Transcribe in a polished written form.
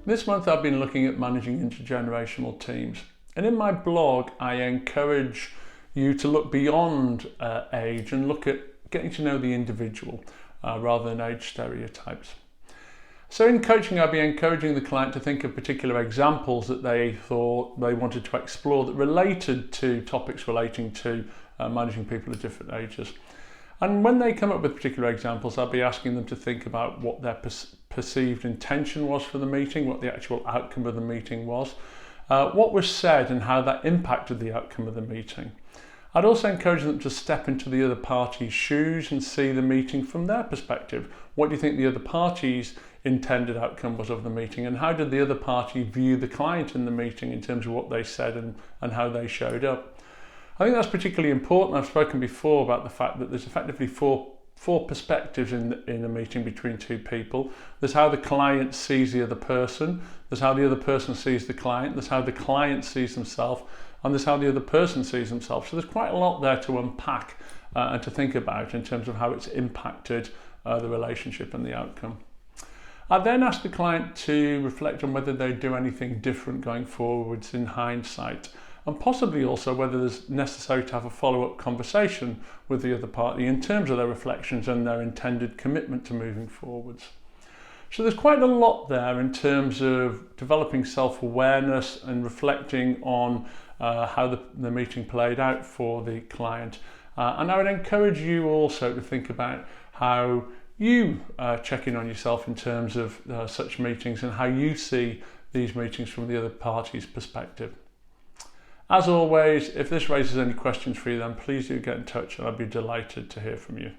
This month I've been looking at managing intergenerational teams, and in my blog I encourage you to look beyond age and look at getting to know the individual rather than age stereotypes. So in coaching I'll be encouraging the client to think of particular examples that they thought they wanted to explore that related to topics relating to managing people at different ages. And when they come up with particular examples, I'll be asking them to think about what their perceived intention was for the meeting, what the actual outcome of the meeting was, what was said and how that impacted the outcome of the meeting. I'd also encourage them to step into the other party's shoes and see the meeting from their perspective. What do you think the other party's intended outcome was of the meeting, and how did the other party view the client in the meeting in terms of what they said and how they showed up? I think that's particularly important. I've spoken before about the fact that there's effectively four perspectives in a meeting between two people. There's how the client sees the other person, there's how the other person sees the client, there's how the client sees themselves, and there's how the other person sees themselves. So there's quite a lot there to unpack and to think about in terms of how it's impacted the relationship and the outcome. I then asked the client to reflect on whether they'd do anything different going forwards in hindsight, and possibly also whether it's necessary to have a follow-up conversation with the other party in terms of their reflections and their intended commitment to moving forwards. So there's quite a lot there in terms of developing self-awareness and reflecting on how the meeting played out for the client. And I would encourage you also to think about how you check in on yourself in terms of such meetings and how you see these meetings from the other party's perspective. As always, if this raises any questions for you, then please do get in touch and I'd be delighted to hear from you.